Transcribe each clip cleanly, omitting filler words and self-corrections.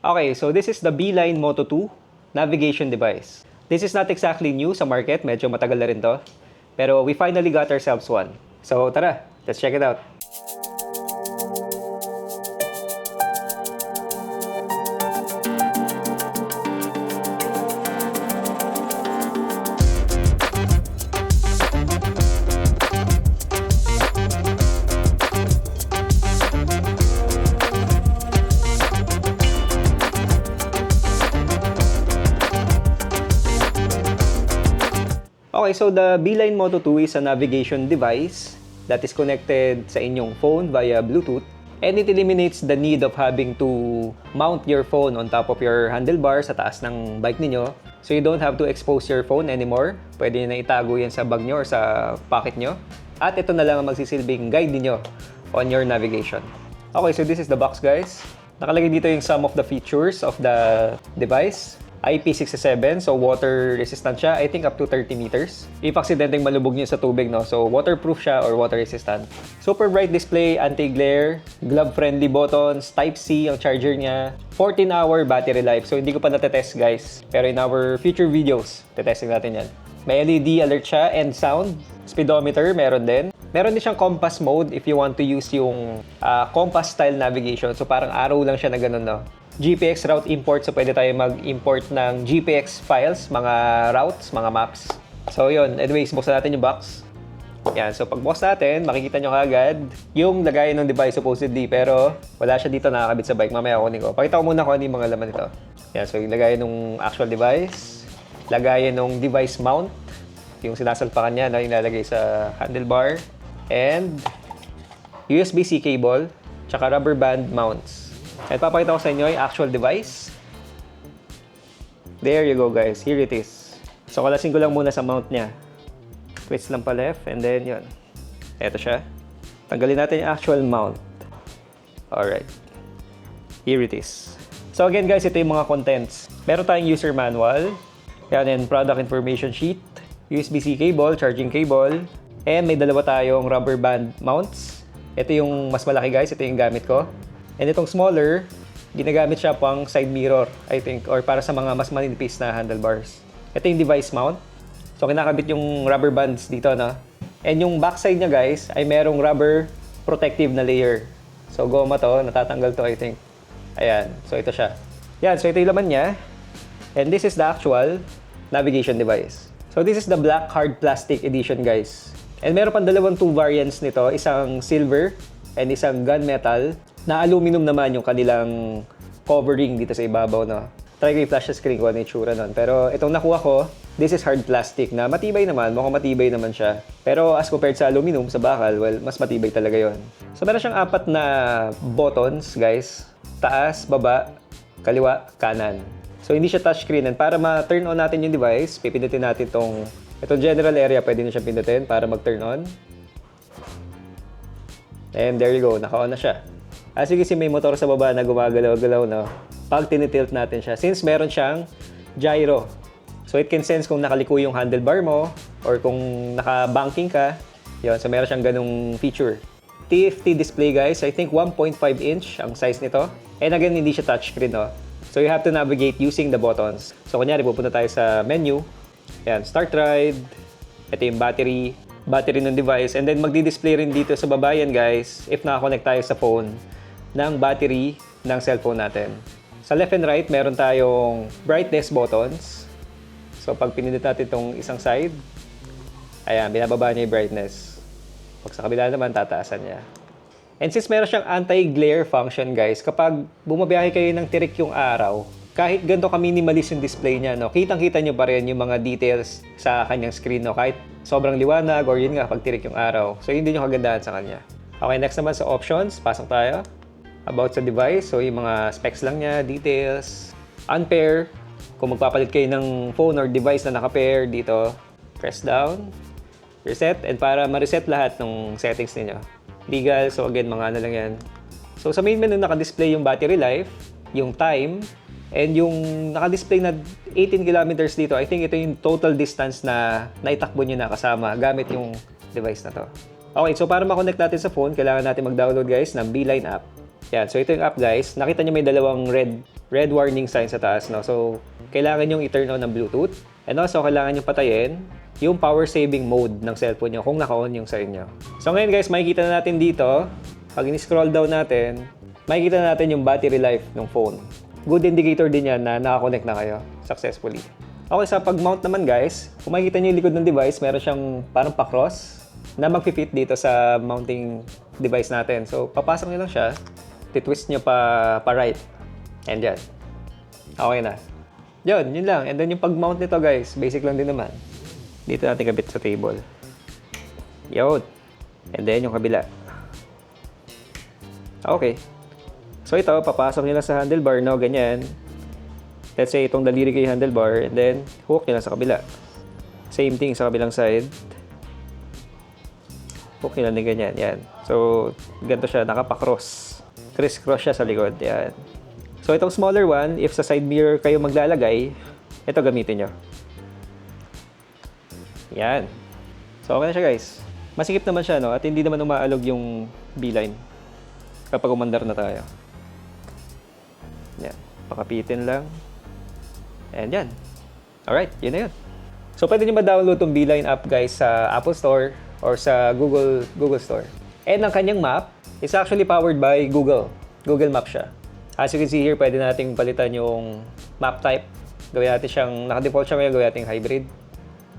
Okay, so this is the Beeline Moto 2 navigation device. This is not exactly new sa market, medyo matagal na rin to. Pero we finally got ourselves one. So tara, let's check it out. Okay, so the Beeline Moto 2 is a navigation device that is connected sa inyong phone via Bluetooth, and it eliminates the need of having to mount your phone on top of your handlebar sa taas ng bike ninyo. So you don't have to expose your phone anymore. Pwede nyo na itago yan sa bag nyo or sa pocket nyo. At ito na lang ang magsisilbing guide niyo on your navigation. Okay, so this is the box, guys. Nakalagay dito yung some of the features of the device. IP67, so water resistant siya, I think up to 30 meters. If accidenteng malubog niyo sa tubig, no? So waterproof siya or water resistant. Super bright display, anti-glare, glove-friendly buttons, Type-C ang charger niya, 14-hour battery life. So hindi ko pa natetest, guys. Pero in our future videos, tetesting natin yan. May LED alert siya and sound. Speedometer, meron din. Meron din siyang compass mode if you want to use yung compass style navigation. So parang arrow lang siya na ganun, no? GPX route import, so pwede tayo mag-import ng GPX files, mga routes, mga maps. So yun, anyways, buksan natin yung box. Yan, so pag buksan natin, makikita nyo kagad yung lagayan ng device supposedly, pero wala siya dito nakakabit sa bike. Mamaya kunin ko. Pakita ko muna kung ano yung mga laman nito. Yan, so yung lagayan ng actual device, lagayan ng device mount, yung sinasalpakan niya na ilalagay sa handlebar, and USB-C cable, tsaka rubber band mounts. At papakita ko sa inyo yung actual device. There you go, guys. Here it is. So, kalasin ko lang muna sa mount niya. Twist lang pa left, and then yun. Ito siya. Tanggalin natin yung actual mount. Alright. Here it is. So, again, guys, ito yung mga contents. Meron tayong user manual. Yan, and product information sheet. USB-C cable, charging cable. And may dalawa tayong rubber band mounts. Ito yung mas malaki, guys. Ito yung gamit ko. And itong smaller, ginagamit siya pang side mirror, I think, or para sa mga mas maninipis na handlebars. Ito yung device mount. So, kinakabit yung rubber bands dito, no? And yung backside niya, guys, ay merong rubber protective na layer. So, goma to, natatanggal to, I think. Ayan. So, ito siya. Yan. So, ito yung laman niya. And this is the actual navigation device. So, this is the black hard plastic edition, guys. And meron pang two variants nito. Isang silver and isang gunmetal. Na aluminum naman yung kanilang covering dito sa ibabaw, no? Try ko i-flash sa screen ko ano yung itsura nun. Pero itong nakuha ko, this is hard plastic na matibay naman, mukhang matibay naman siya. Pero as compared sa aluminum, sa bakal, well, mas matibay talaga yon. So meron siyang 4 na buttons, guys. Taas, baba, kaliwa, kanan. So hindi siya touchscreen. And para ma-turn on natin yung device, pipindutin natin itong general area, pwede na siyang pindutin para mag-turn on. And there you go, naka-on na siya. As you can see, may motor sa baba na gumagalaw-galaw, no? Pag tinitilt natin siya. Since meron siyang gyro. So, it can sense kung nakaliko yung handlebar mo or kung naka-banking ka. Yun, so meron siyang ganung feature. TFT display, guys. I think 1.5 inch ang size nito. And again, hindi siya touchscreen, no? So, you have to navigate using the buttons. So, kunyari, pupunta tayo sa menu. Yan, start ride. Ito yung battery ng device. And then, magdi-display rin dito sa baba yan, guys, if nakakonect tayo sa phone, ng battery ng cellphone natin. Sa left and right, meron tayong brightness buttons. So, pag pinindot natin itong isang side, ayan, binababa niya yung brightness. Pag sa kabila naman, tataasan niya. And since meron siyang anti-glare function, guys, kapag bumabiyahe kayo ng tirik yung araw, kahit ganito ka-minimalist yung display niya, no, kitang-kita nyo pa rin yung mga details sa kanyang screen, no, kahit sobrang liwanag or yun nga, pag tirik yung araw. So, yun din yung kagandahan sa kanya. Okay, next naman sa options, pasok tayo. About sa device, so yung mga specs lang niya, details, unpair, kung magpapalit kayo ng phone or device na naka-pair dito, press down, reset, and para ma-reset lahat ng settings niyo. Legal, so again, mga ano lang yan. So sa main menu naka-display yung battery life, yung time, and yung naka-display na 18 kilometers dito, I think ito yung total distance na naitakbo nyo na kasama gamit yung device na to. Okay, so para ma-connect natin sa phone, kailangan natin mag-download, guys, ng Beeline app. Yan, so ito yung app, guys. Nakita nyo may dalawang red red warning sign sa taas, no? So, kailangan yung i-turn on ng Bluetooth. And also, kailangan yung patayin yung power saving mode ng cellphone nyo kung naka-on yung sa inyo. So, ngayon guys, makikita na natin dito, pag in-scroll down natin, makikita na natin yung battery life ng phone. Good indicator din yan na naka-connect na kayo successfully. Okay, sa pag-mount naman guys, kung makikita nyo yung likod ng device, meron siyang parang pa-cross na mag-fit dito sa mounting device natin. So, papasok nyo lang siya, titwist nyo pa right. And yan. Okay na. Yun lang. And then yung pag-mount nito guys, basic lang din naman. Dito natin kabit sa table. Yun. And then yung kabila. Okay. So ito, papasok nyo lang sa handlebar, no? Ganyan. Let's say itong daliri kay handlebar, and then hook nyo lang sa kabila. Same thing sa kabilang side. Hook nyo lang din ganyan. Yan. So, ganito siya, nakapa-cross. Criss-cross siya sa likod. Yan. So, itong smaller one, if sa side mirror kayo maglalagay, ito gamitin nyo. Yan. So, okay na siya guys. Masikip naman siya, no? At hindi naman umaalog yung beeline kapag umandar na tayo. Yan. Pakapitin lang. And yan. Alright, yun na yun. So, pwede nyo ma-download itong Beeline app guys sa Apple Store or sa Google Store. And ang kanyang map is actually powered by Google. Google Maps siya. As you can see here, pwede nating palitan yung map type. Gawin natin siyang, naka-default siya ngayon, gawin natin hybrid.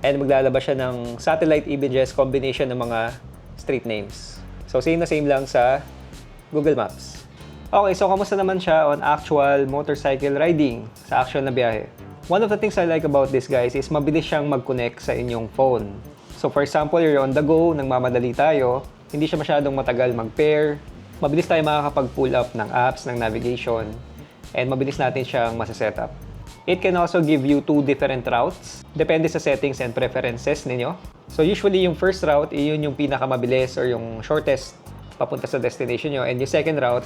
And maglalabas siya ng satellite images combination ng mga street names. So, same na same lang sa Google Maps. Okay, so kamusta naman siya on actual motorcycle riding sa actual na biyahe? One of the things I like about this guys is mabilis siyang mag-connect sa inyong phone. So for example, you're on the go, nagmamadali tayo, hindi siya masyadong matagal mag-pair, mabilis tayo makakapag-pull up ng apps, ng navigation, and mabilis natin siyang masa-setup. It can also give you 2 different routes, depende sa settings and preferences ninyo. So usually yung first route, yun yung pinakamabilis or yung shortest papunta sa destination nyo, and yung second route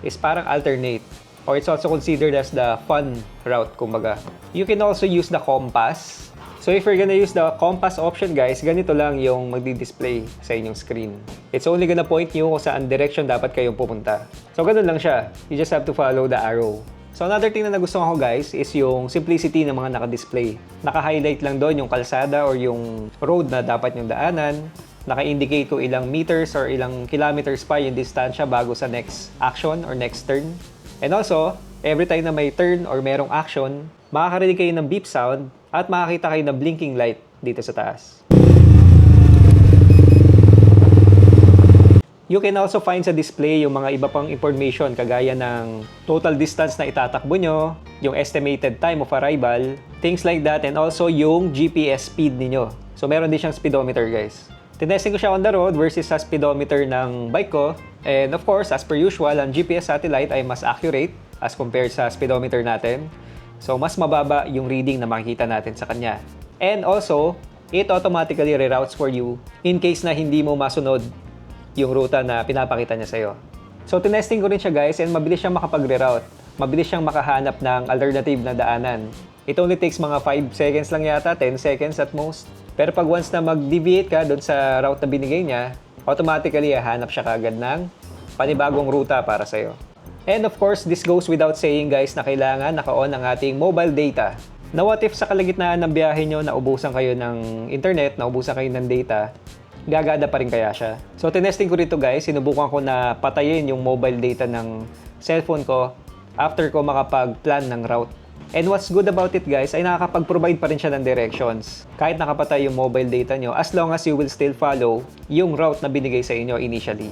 is parang alternate, or it's also considered as the fun route, kumbaga. You can also use the compass. So if you're gonna use the compass option guys, ganito lang yung magdi-display sa inyong screen. It's only gonna point nyo kung saan direction dapat kayong pupunta. So ganun lang siya. You just have to follow the arrow. So another thing na nagustuhan ko guys is yung simplicity ng mga naka-display. Naka-highlight lang doon yung kalsada or yung road na dapat yung daanan. Naka-indicate kung ilang meters or ilang kilometers pa yung distansya bago sa next action or next turn. And also, every time na may turn or merong action, makakarinig kayo ng beep sound at makakita kayo ng blinking light dito sa taas. You can also find sa display yung mga iba pang information kagaya ng total distance na itatakbo nyo, yung estimated time of arrival, things like that, and also yung GPS speed ninyo. So meron din siyang speedometer guys. Tinesting ko siya on the road versus sa speedometer ng bike ko. And of course, as per usual, ang GPS satellite ay mas accurate as compared sa speedometer natin. So, mas mababa yung reading na makikita natin sa kanya. And also, it automatically reroutes for you in case na hindi mo masunod yung ruta na pinapakita niya sa'yo. So, tinesting ko rin siya guys, and mabilis siyang makapag-reroute. Mabilis siyang makahanap ng alternative na daanan. It only takes mga 5 seconds lang yata, 10 seconds at most. Pero pag once na mag-deviate ka doon sa route na binigay niya, automatically hahanap siya kagad ng panibagong ruta para sa'yo. And of course, this goes without saying guys na kailangan naka-on ang ating mobile data. Na what if sa kalagitnaan ng biyahe nyo, naubusan kayo ng internet, naubusan kayo ng data, gagada pa rin kaya siya. So tinesting ko rito guys, sinubukan ko na patayin yung mobile data ng cellphone ko after ko makapag-plan ng route. And what's good about it guys ay nakakapag-provide pa rin siya ng directions kahit nakapatay yung mobile data nyo, as long as you will still follow yung route na binigay sa inyo initially.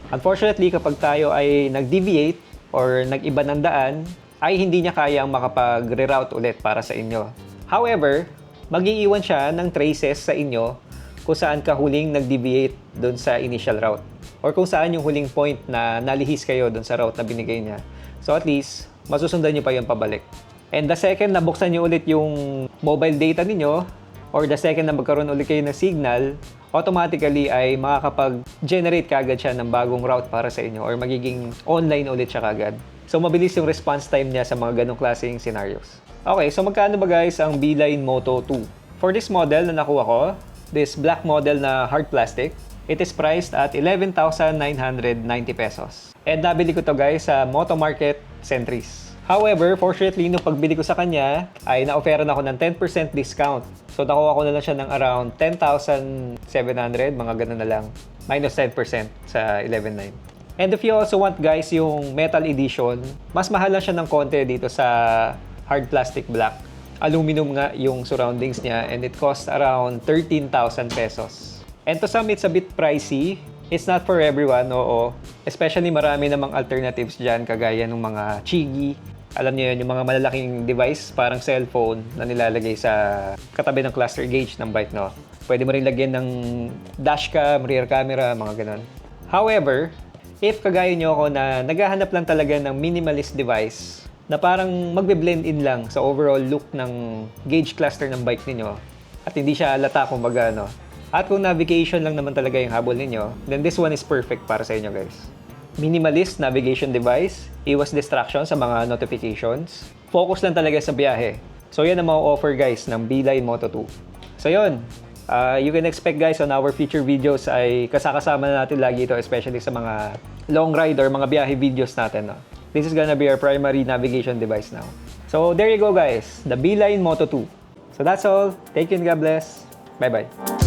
Unfortunately, kapag tayo ay nag-deviate or nag-iba ng daan, ay hindi niya kayang makapag-reroute ulit para sa inyo. However, mag-iiwan siya ng traces sa inyo kung saan ka huling nag-deviate doon sa initial route, or kung saan yung huling point na nalihis kayo doon sa route na binigay niya. So at least, masusundan nyo pa yung pabalik. And the second na buksan nyo ulit yung mobile data ninyo, or the second na magkaroon ulit kayo ng signal, automatically ay makakapag-generate kagad siya ng bagong route para sa inyo, or magiging online ulit siya kagad. So mabilis yung response time niya sa mga ganong klaseng scenarios. Okay, so magkano ba guys ang Beeline Moto 2? For this model na nakuha ko, this black model na hard plastic, it is priced at 11,990 pesos. And nabili ko to guys sa Moto Market Centris. However, fortunately, nung pagbili ko sa kanya, ay na-offeran ako ng 10% discount. So, nakuha ko na lang siya ng around 10,700, mga ganun na lang. Minus 10% sa 11.9. And if you also want guys yung metal edition, mas mahal lang siya ng konti dito sa hard plastic black. Aluminum nga yung surroundings niya and it costs around 13,000 pesos. And to some, it's a bit pricey. It's not for everyone, oo. Especially marami namang alternatives dyan, kagaya ng mga Chigi. Alam niyo yun, yung mga malalaking device, parang cellphone, na nilalagay sa katabi ng cluster gauge ng bike, no? Pwede mo rin lagyan ng dashcam, rear camera, mga ganun. However, if kagaya nyo ako na naghahanap lang talaga ng minimalist device, na parang magbe-blend in lang sa overall look ng gauge cluster ng bike niyo at hindi siya halata kumbaga, no? At kung navigation lang naman talaga yung habol ninyo, then this one is perfect para sa inyo guys. Minimalist navigation device, iwas distraction sa mga notifications, focus lang talaga sa biyahe. So yan ang mga offer guys ng Beeline Moto 2. So yun, you can expect guys on our future videos ay kasama na natin lagi ito, especially sa mga long ride or mga biyahe videos natin, no? This is gonna be our primary navigation device now. So there you go guys, the Beeline Moto 2. So that's all. Thank you and God bless. Bye-bye.